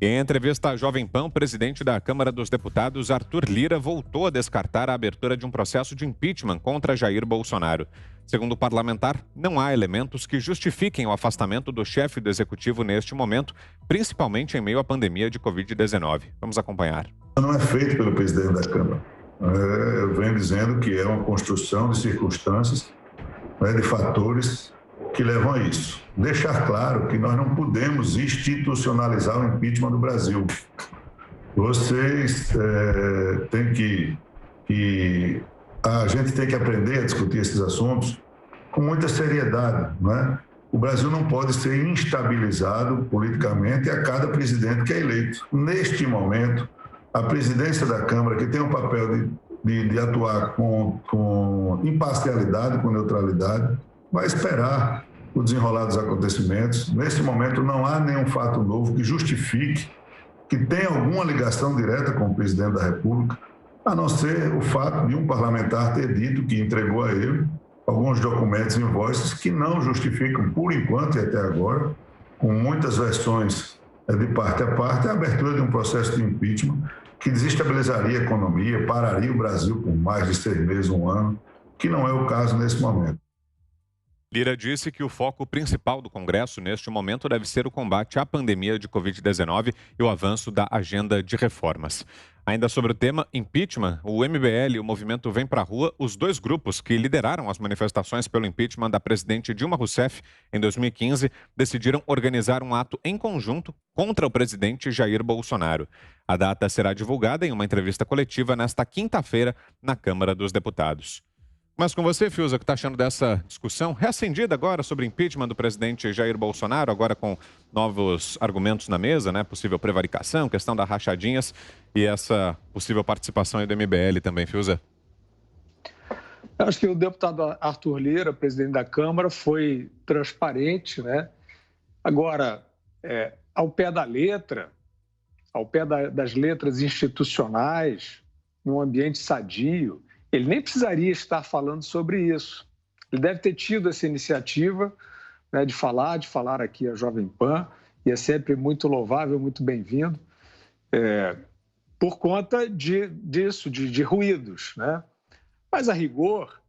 Em entrevista à Jovem Pan, o presidente da Câmara dos Deputados, Arthur Lira, voltou a descartar a abertura de um processo de impeachment contra Jair Bolsonaro. Segundo o parlamentar, não há elementos que justifiquem o afastamento do chefe do executivo neste momento, principalmente em meio à pandemia de Covid-19. Vamos acompanhar. Não é feito pelo presidente da Câmara. Eu venho dizendo que é uma construção de circunstâncias, de fatores que levam a isso. Deixar claro que nós não podemos institucionalizar o impeachment do Brasil. Vocês têm a gente tem que aprender a discutir esses assuntos com muita seriedade, não é? O Brasil não pode ser instabilizado politicamente a cada presidente que é eleito. Neste momento, a presidência da Câmara, que tem o papel de atuar com imparcialidade, com neutralidade, vai esperar o desenrolar dos acontecimentos. Nesse momento, não há nenhum fato novo que justifique que tenha alguma ligação direta com o presidente da República, a não ser o fato de um parlamentar ter dito que entregou a ele alguns documentos e invoices que não justificam, por enquanto e até agora, com muitas versões de parte a parte, a abertura de um processo de impeachment que desestabilizaria a economia, pararia o Brasil por mais de 6 meses, 1 ano, que não é o caso nesse momento. Lira disse que o foco principal do Congresso neste momento deve ser o combate à pandemia de Covid-19 e o avanço da agenda de reformas. Ainda sobre o tema impeachment, o MBL e o Movimento Vem Pra Rua, os dois grupos que lideraram as manifestações pelo impeachment da presidente Dilma Rousseff em 2015, decidiram organizar um ato em conjunto contra o presidente Jair Bolsonaro. A data será divulgada em uma entrevista coletiva nesta quinta-feira na Câmara dos Deputados. Mas com você, Fiuza, o que está achando dessa discussão reacendida agora sobre impeachment do presidente Jair Bolsonaro, agora com novos argumentos na mesa, né? Possível prevaricação, questão das rachadinhas e essa possível participação aí do MBL também, Fiuza? Acho que o deputado Arthur Lira, presidente da Câmara, foi transparente, né? Agora, ao pé da letra, ao pé das letras institucionais, num ambiente sadio, ele nem precisaria estar falando sobre isso. Ele deve ter tido essa iniciativa, né, de falar aqui a Jovem Pan, e é sempre muito louvável, muito bem-vindo, por conta disso, de ruídos, né? Mas, a rigor,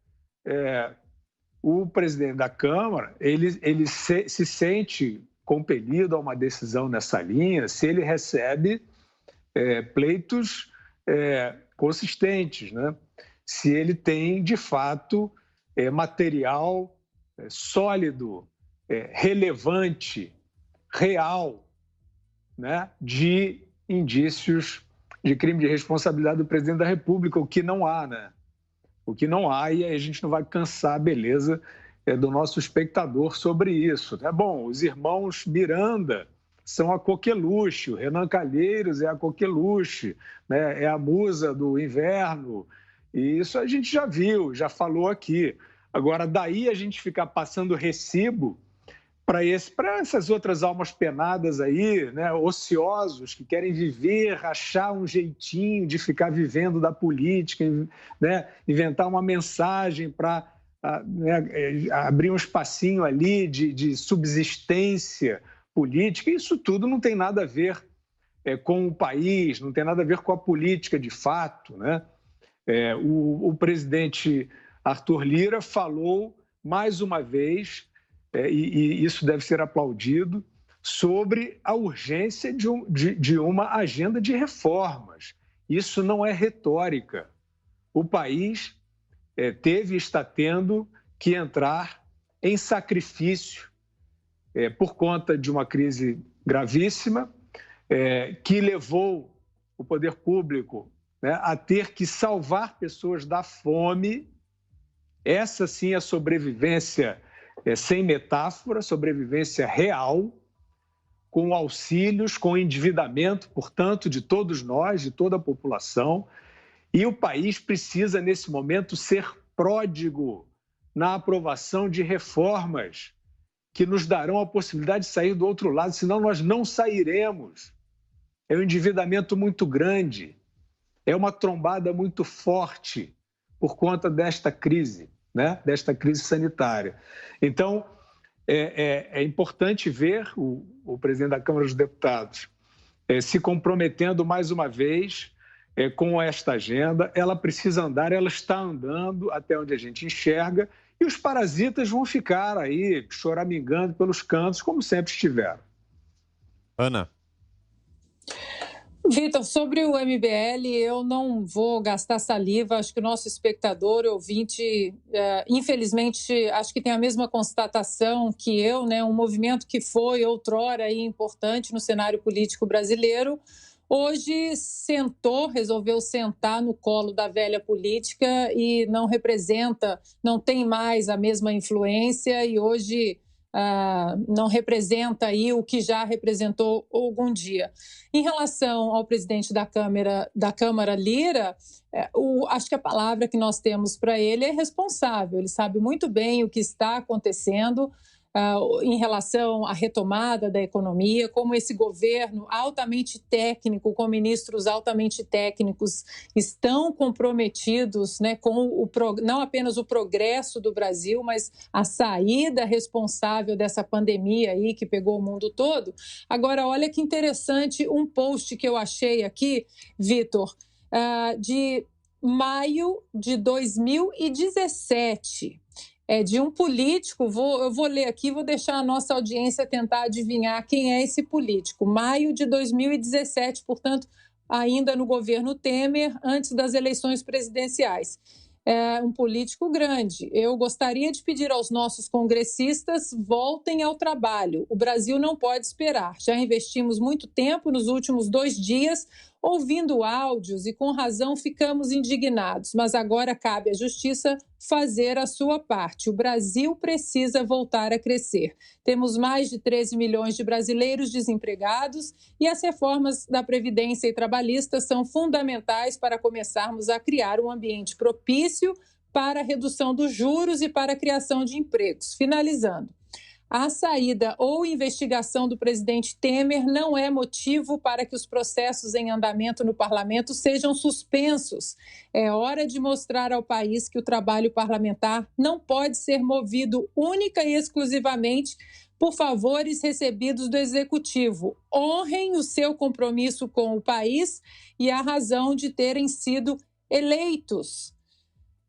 o presidente da Câmara, ele se sente compelido a uma decisão nessa linha se ele recebe pleitos consistentes, né? Se ele tem, de fato, material sólido, relevante, real, né, de indícios de crime de responsabilidade do presidente da República, o que não há, né? O que não há, e aí a gente não vai cansar a beleza do nosso espectador sobre isso, né? Bom, os irmãos Miranda são a coqueluche, o Renan Calheiros é a coqueluche, né? É a musa do inverno. E isso a gente já viu, já falou aqui. Agora, daí a gente ficar passando recibo para essas outras almas penadas aí, né, ociosos, que querem viver, achar um jeitinho de ficar vivendo da política, né, inventar uma mensagem para abrir um espacinho ali de subsistência política. Isso tudo não tem nada a ver com o país, não tem nada a ver com a política de fato, né? O presidente Arthur Lira falou mais uma vez, e isso deve ser aplaudido, sobre a urgência de uma agenda de reformas. Isso não é retórica. O país teve e está tendo que entrar em sacrifício por conta de uma crise gravíssima que levou o poder público, né, a ter que salvar pessoas da fome. Essa sim é a sobrevivência sem metáfora, sobrevivência real, com auxílios, com endividamento, portanto, de todos nós, de toda a população. E o país precisa, nesse momento, ser pródigo na aprovação de reformas que nos darão a possibilidade de sair do outro lado, senão nós não sairemos. É um endividamento muito grande, é uma trombada muito forte por conta desta crise, né? Desta crise sanitária. Então, é importante ver o presidente da Câmara dos Deputados se comprometendo mais uma vez com esta agenda. Ela precisa andar, ela está andando até onde a gente enxerga, e os parasitas vão ficar aí choramingando pelos cantos, como sempre estiveram. Ana. Vitor, sobre o MBL, eu não vou gastar saliva. Acho que o nosso espectador, ouvinte, infelizmente, acho que tem a mesma constatação que eu, né? Um movimento que foi outrora aí importante no cenário político brasileiro, hoje resolveu sentar no colo da velha política e não representa, não tem mais a mesma influência e hoje não representa aí o que já representou algum dia. Em relação ao presidente da Câmara, Lira, acho que a palavra que nós temos para ele é responsável. Ele sabe muito bem o que está acontecendo em relação à retomada da economia, como esse governo altamente técnico, com ministros altamente técnicos, estão comprometidos, né, com não apenas o progresso do Brasil, mas a saída responsável dessa pandemia aí que pegou o mundo todo. Agora, olha que interessante um post que eu achei aqui, Vitor, de maio de 2017. De um político, eu vou ler aqui, vou deixar a nossa audiência tentar adivinhar quem é esse político. Maio de 2017, portanto, ainda no governo Temer, antes das eleições presidenciais. Um político grande. Eu gostaria de pedir aos nossos congressistas, voltem ao trabalho. O Brasil não pode esperar. Já investimos muito tempo nos últimos 2 dias ouvindo áudios e, com razão, ficamos indignados. Mas agora cabe à Justiça fazer a sua parte. O Brasil precisa voltar a crescer. Temos mais de 13 milhões de brasileiros desempregados e as reformas da Previdência e Trabalhista são fundamentais para começarmos a criar um ambiente propício para a redução dos juros e para a criação de empregos. Finalizando. A saída ou investigação do presidente Temer não é motivo para que os processos em andamento no parlamento sejam suspensos. É hora de mostrar ao país que o trabalho parlamentar não pode ser movido única e exclusivamente por favores recebidos do Executivo. Honrem o seu compromisso com o país e a razão de terem sido eleitos.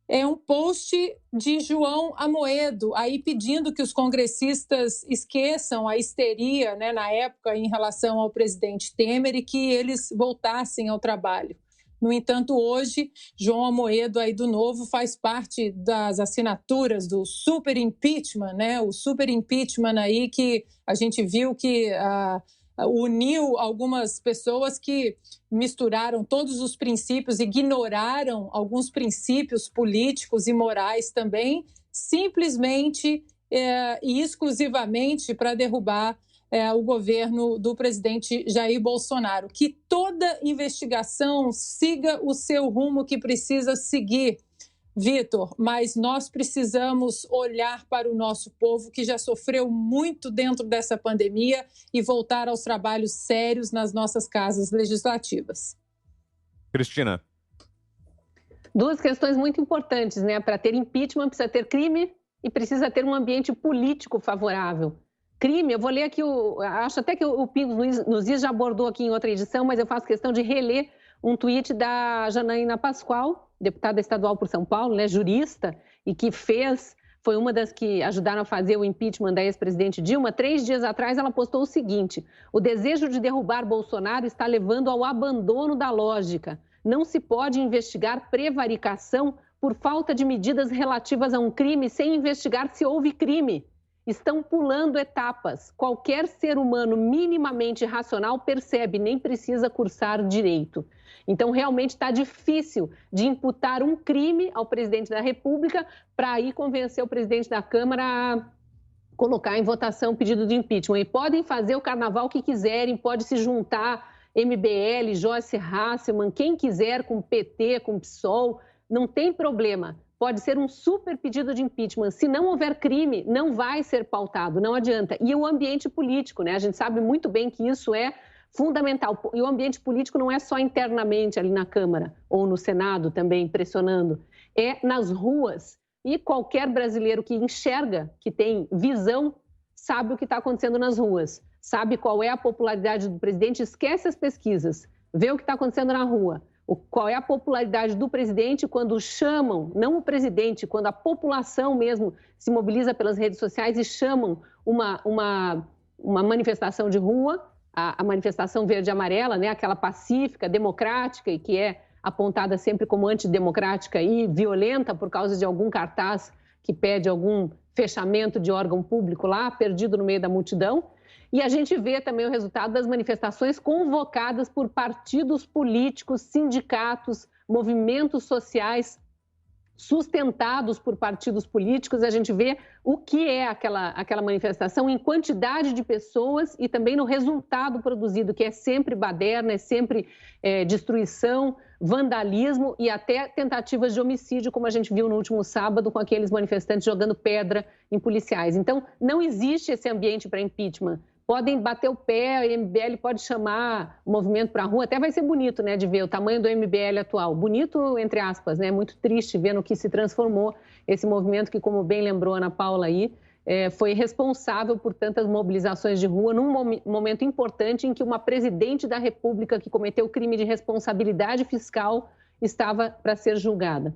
É um post de João Amoedo, aí pedindo que os congressistas esqueçam a histeria, né, na época em relação ao presidente Temer e que eles voltassem ao trabalho. No entanto, hoje, João Amoedo, aí do Novo, faz parte das assinaturas do super impeachment, né, o super impeachment aí que a gente viu que uniu algumas pessoas que misturaram todos os princípios, ignoraram alguns princípios políticos e morais também, simplesmente e exclusivamente para derrubar o governo do presidente Jair Bolsonaro. Que toda investigação siga o seu rumo que precisa seguir, Vitor, mas nós precisamos olhar para o nosso povo que já sofreu muito dentro dessa pandemia e voltar aos trabalhos sérios nas nossas casas legislativas. Cristina. 2 questões muito importantes, né? Para ter impeachment precisa ter crime e precisa ter um ambiente político favorável. Crime, eu vou ler aqui, acho até que o Pingos nos Is já abordou aqui em outra edição, mas eu faço questão de reler um tweet da Janaína Pascoal, deputada estadual por São Paulo, né, jurista, e que foi uma das que ajudaram a fazer o impeachment da ex-presidente Dilma. 3 dias atrás, ela postou o seguinte: o desejo de derrubar Bolsonaro está levando ao abandono da lógica. Não se pode investigar prevaricação por falta de medidas relativas a um crime sem investigar se houve crime. Estão pulando etapas. Qualquer ser humano minimamente racional percebe, nem precisa cursar direito. Então, realmente está difícil de imputar um crime ao presidente da República para aí convencer o presidente da Câmara a colocar em votação o pedido de impeachment. E podem fazer o carnaval que quiserem, pode se juntar MBL, Joyce Hasselmann, quem quiser com PT, com PSOL, não tem problema. Pode ser um super pedido de impeachment. Se não houver crime, não vai ser pautado, não adianta. E o ambiente político, né? A gente sabe muito bem que isso é fundamental. E o ambiente político não é só internamente ali na Câmara ou no Senado também, pressionando. É nas ruas. E qualquer brasileiro que enxerga, que tem visão, sabe o que está acontecendo nas ruas. sabe qual é a popularidade do presidente, esquece as pesquisas, vê o que está acontecendo na rua. Qual é a popularidade do presidente quando chamam, não o presidente, quando a população mesmo se mobiliza pelas redes sociais e chamam uma manifestação de rua, a manifestação verde e amarela, né, aquela pacífica, democrática e que é apontada sempre como antidemocrática e violenta por causa de algum cartaz que pede algum fechamento de órgão público lá, perdido no meio da multidão. E a gente vê também o resultado das manifestações convocadas por partidos políticos, sindicatos, movimentos sociais sustentados por partidos políticos. A gente vê o que é aquela manifestação em quantidade de pessoas e também no resultado produzido, que é sempre baderna, é sempre destruição, vandalismo e até tentativas de homicídio, como a gente viu no último sábado com aqueles manifestantes jogando pedra em policiais. Então, não existe esse ambiente para impeachment. Podem bater o pé, a MBL pode chamar o movimento para a rua, até vai ser bonito, né, de ver o tamanho do MBL atual. Bonito, entre aspas, né, muito triste ver no que se transformou esse movimento que, como bem lembrou a Ana Paula aí, foi responsável por tantas mobilizações de rua num momento importante em que uma presidente da República que cometeu crime de responsabilidade fiscal estava para ser julgada.